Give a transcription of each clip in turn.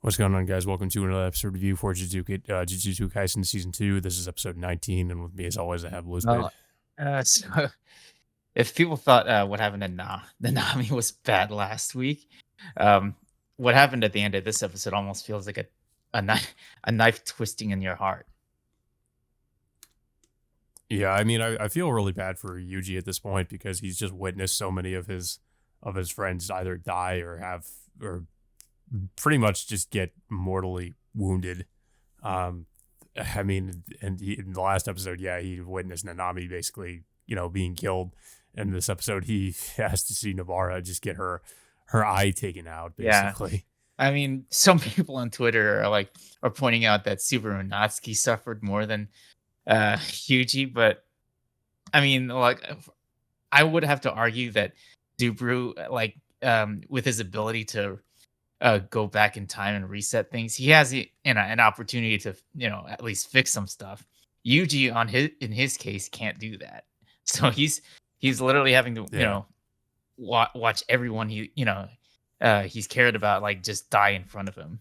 What's going on, guys? Welcome to another episode review for Jujutsu Kaisen Season 2. This is episode 19, and with me, as always, I have Elizabeth. Well, so if people thought what happened to the Nami was bad last week, um, what happened at the end of this episode almost feels like a knife twisting in your heart. Yeah, I mean, I feel really bad for Yuji at this point because he's just witnessed so many of his friends either die or pretty much just get mortally wounded. Um, I mean, in the last episode, yeah, he witnessed Nanami basically, being killed. In this episode, he has to see Nobara just get her eye taken out, Yeah, basically. I mean, some people on Twitter are pointing out that Subaru Natsuki suffered more than Hyuji, but I mean, I would have to argue that Subaru, with his ability to go back in time and reset things. He has an opportunity to at least fix some stuff. Yuji in his case can't do that, so he's literally having to Yeah. watch everyone he's cared about like just die in front of him.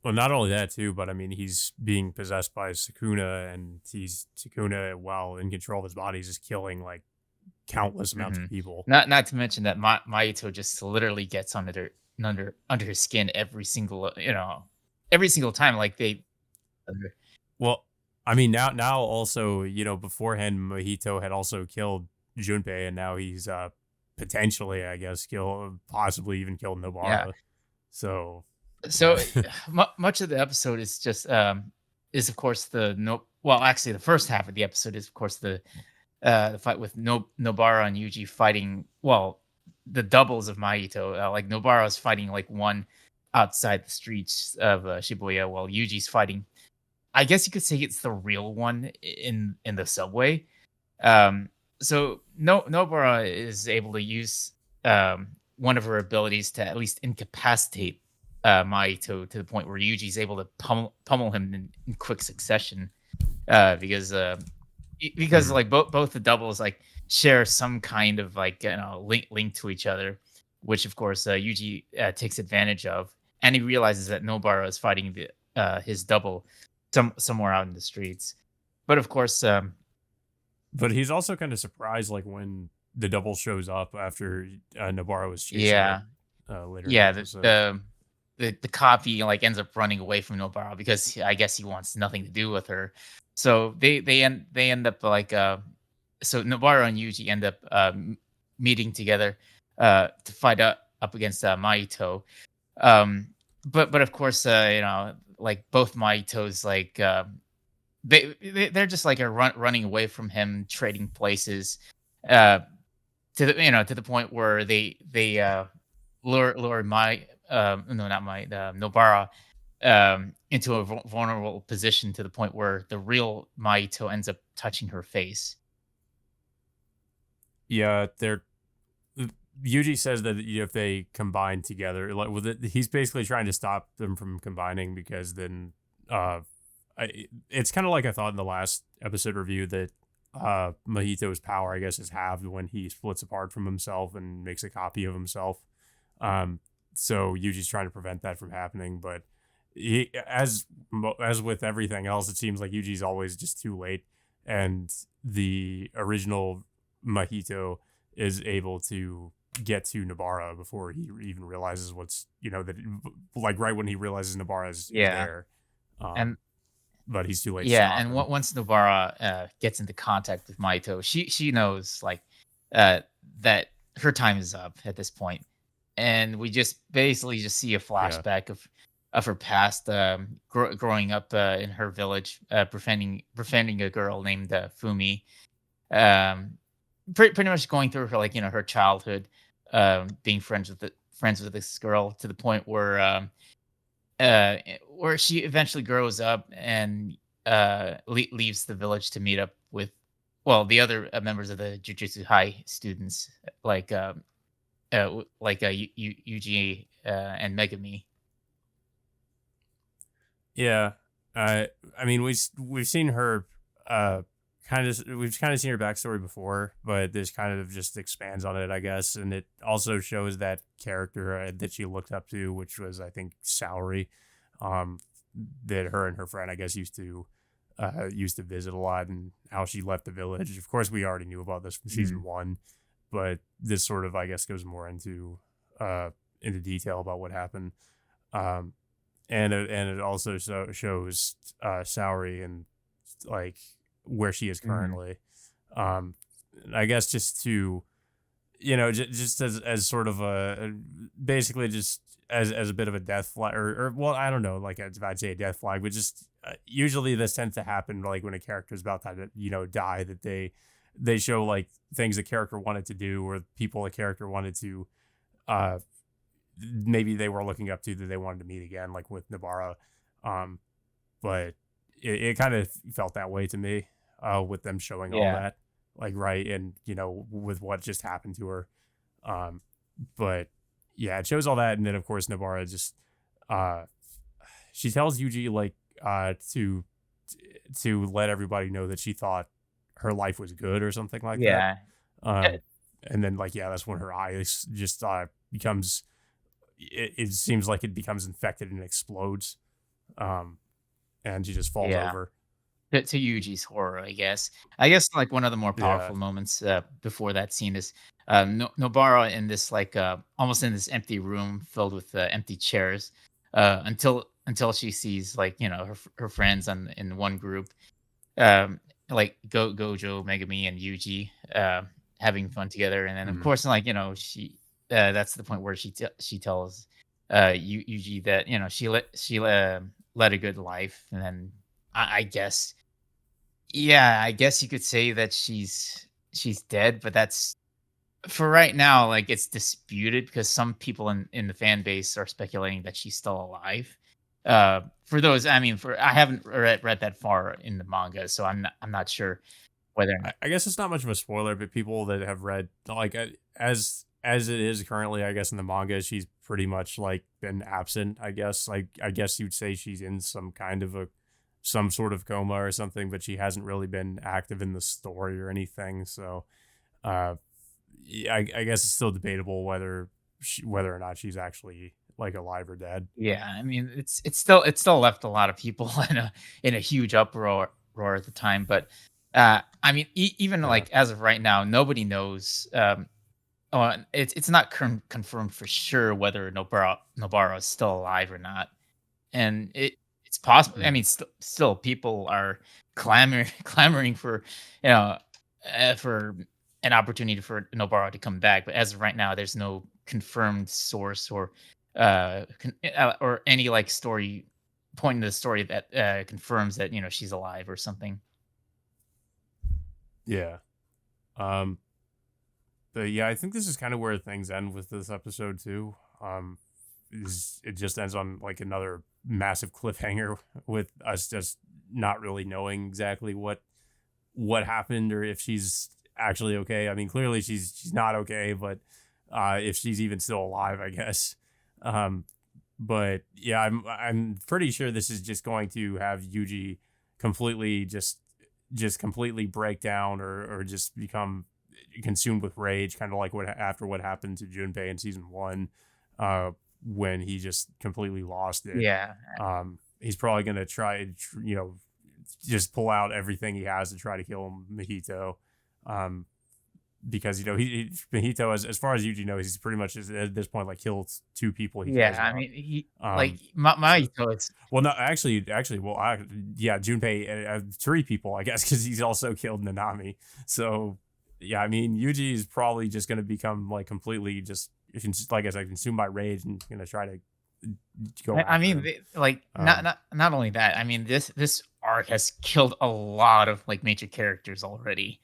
Well, not only that too, but I mean, he's being possessed by Sukuna, and he's Sukuna, while in control of his body, is just killing like countless amounts hmm of people. Not to mention that Maito just literally gets under his skin every single time. Like they, Well, I mean, now also, beforehand, Mojito had also killed Junpei, and now he's potentially, I guess, possibly even killed yeah. Nobara. So, So much of the episode is of course the no well actually the first half of the episode is of course the fight with Nobara and Yuji fighting the doubles of Maito. Like Nobara's fighting like one outside the streets of Shibuya while Yuji's fighting, I guess you could say it's the real one in the subway. So no Nobara is able to use one of her abilities to at least incapacitate Maito to the point where Yuji's able to pummel him in quick succession. Because mhm. like both the doubles like share some kind of like link to each other, which of course Yuji takes advantage of, and he realizes that Nobara is fighting his double somewhere out in the streets. But of course, But he's also kind of surprised, like when the double shows up after Nobara was chasing it yeah, later in the yeah, episode. the copy like ends up running away from Nobara because I guess he wants nothing to do with her. So they end up like so Nobara and Yuji end up meeting together to fight up against Maito. Um, but of course, like both Maitos, like they're just like running away from him, trading places, uh, to the point where they lure my no not my Nobara into a vulnerable position to the point where the real Maito ends up touching her face. Yeah, they're Yuji says that if they combine together, like with it, he's basically trying to stop them from combining because then, uh, it's kind of like I thought in the last episode review that Mahito's power, I guess, is halved when he splits apart from himself and makes a copy of himself. Um, so Yuji's trying to prevent that from happening, but as with everything else, it seems like Yuji's always just too late, and the original Mahito is able to get to Nabara before he even realizes that like right when he realizes Nabara is Yeah, there, and but he's too late to yeah, stop and him. once Nobara gets into contact with Maito, she knows like uh, that her time is up at this point, and we just basically just see a Yeah, flashback of her past, growing up in her village, befriending a girl named Fumi, um, pretty much going through her like her childhood, being friends with this girl to the point where she eventually grows up and leaves the village to meet up with the other members of the Jujutsu High students like Yuji and Megami. yeah. I mean we've seen her uh we've kind of seen her backstory before, but this kind of just expands on it, I guess, and it also shows that character that she looked up to, which was I think Salary, um, that her and her friend I guess used to visit a lot, and how she left the village. Of course, we already knew about this from season Mhm. one, but this sort of I guess goes more into detail about what happened. Um, and it also shows Salary and like where she is Mhm. currently. Um, I guess just to just as sort of basically just as a bit of a death flag, or well, I don't know, like I'd say a death flag, but just usually this tends to happen like when a character is about to die, that they show like things the character wanted to do or people the character wanted to uh maybe they were looking up to that they wanted to meet again, like with Nabara. Um, but it kind of felt that way to me, with them showing all Yeah. that, like right, and with what just happened to her. Um, but yeah, it shows all that, and then of course Nabara just uh, she tells Yuji like to let everybody know that she thought her life was good or something like that. Yeah. Uh, Um, and then like yeah, that's when her eyes just becomes it seems like it becomes infected and explodes. Um, and she just falls yeah. over. To Yuji's horror, I guess. I guess, like, one of the more Yeah. powerful moments, before that scene is, Nobara in this, like, almost in this empty room filled with, empty chairs, until she sees, like, her friends in one group, um, like Gojo, Megami, and Yuji, having fun together, and then, of Mhm. course, like, that's the point where she tells, Yuji that, led a good life, and then I guess yeah, I guess you could say that she's dead, but that's for right now, like, it's disputed because some people in the fan base are speculating that she's still alive. For those I mean, for I haven't read that far in the manga, so I'm not sure whether or not. I guess it's not much of a spoiler, but people that have read like as it is currently, I guess in the manga, she's pretty much like been absent. I guess like I guess you'd say she's in some sort of coma or something, but she hasn't really been active in the story or anything. So uh, yeah, I guess it's still debatable whether or not she's actually like alive or dead. Yeah, I mean, it's still left a lot of people in a huge uproar at the time, but, I mean, even, Yeah. like, as of right now, nobody knows, oh, and it's not confirmed for sure whether Nobara is still alive or not, and it's possible. I Mhm. mean, still people are clamoring for you know for an opportunity for Nobara to come back, but as of right now, there's no confirmed source or any like story point in the story that confirms that she's alive or something. Yeah. Um, but yeah, I think this is kind of where things end with this episode too. It just ends on like another massive cliffhanger with us just not really knowing exactly what happened or if she's actually okay. I mean, clearly she's not okay, but if she's even still alive, I guess. Um, but yeah, I'm pretty sure this is just going to have Yuji completely just completely break down or just become consumed with rage, kind of like what after what happened to Junpei in season one, uh, when he just completely lost it. Yeah, He's probably gonna try, just pull out everything he has to try to kill Mahito. Um, because Mahito, as far as Yuji knows, he's pretty much at this point like killed two people he yeah. cares I about. mean, he like Um, so Maito. It's well, no, actually, well, yeah, Junpei, three people, I guess, because he's also killed Nanami. So, yeah, I mean, Yuji is probably just going to become like completely just, like I said, consumed by rage and going to try to go I after mean, him. like not Um, not not only that. I mean, this arc has killed a lot of like major characters already.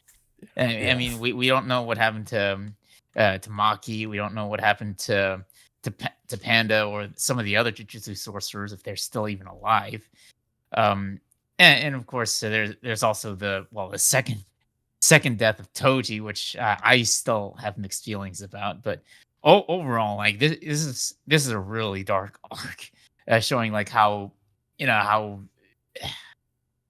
I yeah, mean, we don't know what happened to Maki. We don't know what happened to Panda or some of the other Jujutsu sorcerers if they're still even alive. Um, and of course, there's also the second death of Toji, which I still have mixed feelings about. But overall, like this is a really dark arc, showing like how.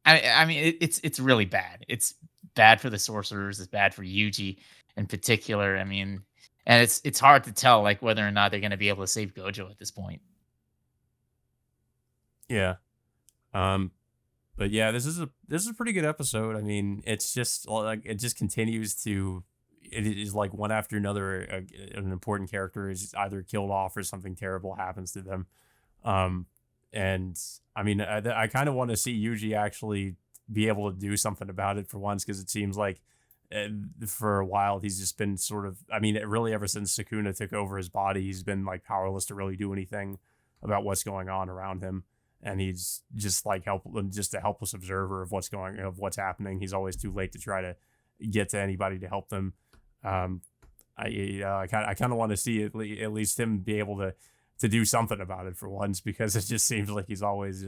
I mean it's really bad. It's bad for the sorcerers. It's bad for Yuji in particular. I mean, and it's hard to tell like whether or not they're going to be able to save Gojo at this point. Yeah. Um, but yeah, this is a pretty good episode. I mean, it's just like it just continues to. It is like one after another. An important character is either killed off or something terrible happens to them. Um, and I mean, I kind of want to see Yuji actually be able to do something about it for once, because it seems like uh, for a while he's just been sort of. I mean, really ever since Sukuna took over his body, he's been like powerless to really do anything about what's going on around him, and he's just like just a helpless observer of what's happening. He's always too late to try to get to anybody to help them. Um, I kind of want to see at least him be able to do something about it for once, because it just seems like he's always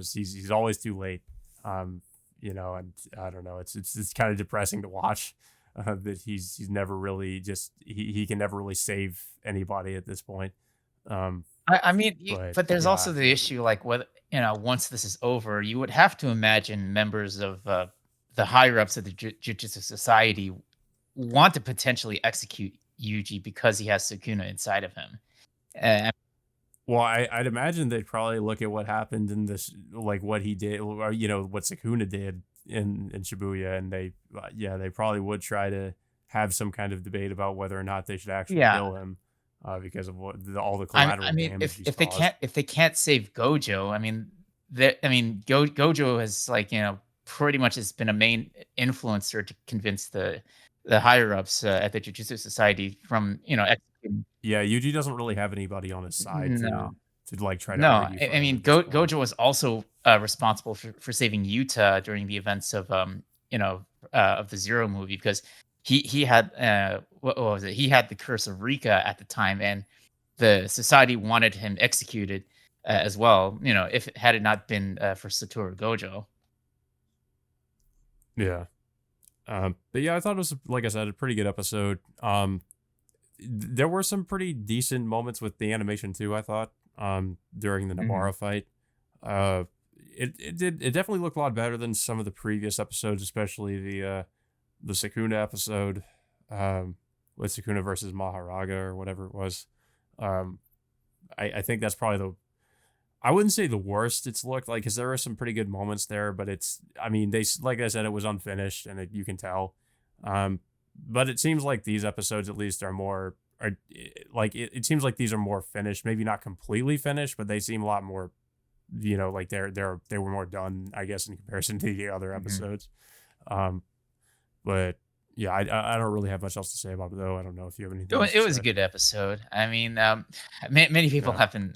too late. And I don't know, it's kind of depressing to watch that he's never really he can never really save anybody at this point. Um, I mean, but but there's yeah, also the issue, like, whether once this is over, you would have to imagine members of the higher ups of the Jujutsu Society want to potentially execute Yuji because he has Sukuna inside of him. Uh, well, I'd imagine they'd probably look at what happened in this, like what he did, or what Sukuna did in Shibuya, and they probably would try to have some kind of debate about whether or not they should actually yeah, kill him, because of all the I collateral mean, damage he's if they caused. can't save Gojo, I mean, Gojo has, like, pretty much has been a main influencer to convince the higher ups at the Jujutsu Society from executing. Yeah, Yuji doesn't really have anybody on his side No, to like try to no. argue I for him mean, at this point. Gojo was also responsible for saving Yuta during the events of of the Zero movie, because he had what was it? He had the curse of Rika at the time, and the society wanted him executed as well. If it had it not been for Satoru Gojo. Yeah. But yeah, I thought it was, like I said, a pretty good episode. There were some pretty decent moments with the animation too, I thought, during the Mhm. Nabara fight. Uh, it definitely looked a lot better than some of the previous episodes, especially the Sukuna episode, with Sukuna versus Maharaga or whatever it was. Um, I think that's probably I wouldn't say the worst it's looked like, because there are some pretty good moments there, but I mean, like I said, it was unfinished, and you can tell. Um, but it seems like these episodes at least like it seems like these are more finished, maybe not completely finished, but they seem a lot more, like they were more done, I guess, in comparison to the other Mhm. episodes. Um, but yeah, I don't really have much else to say about it though. I don't know if you have anything else It to was a say. good episode. I mean, many people Yeah. have been,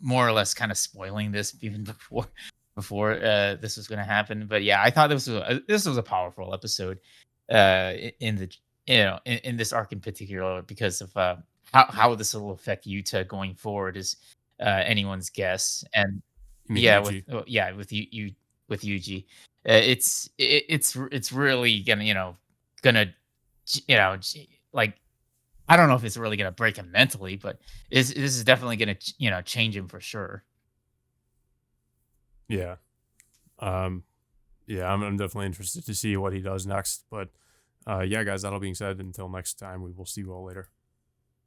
more or less kind of spoiling this even before this was going to happen. But yeah, I thought this was a powerful episode in the in this arc in particular, because of how this will affect Yuta going forward is anyone's guess. And You mean yeah, Yuji? with you with Yuji, it's really gonna like, I don't know if it's really gonna break him mentally, but this is definitely gonna change him for sure. Yeah. Um, yeah, I'm definitely interested to see what he does next. But yeah, guys, that'll being said, until next time, we will see you all later.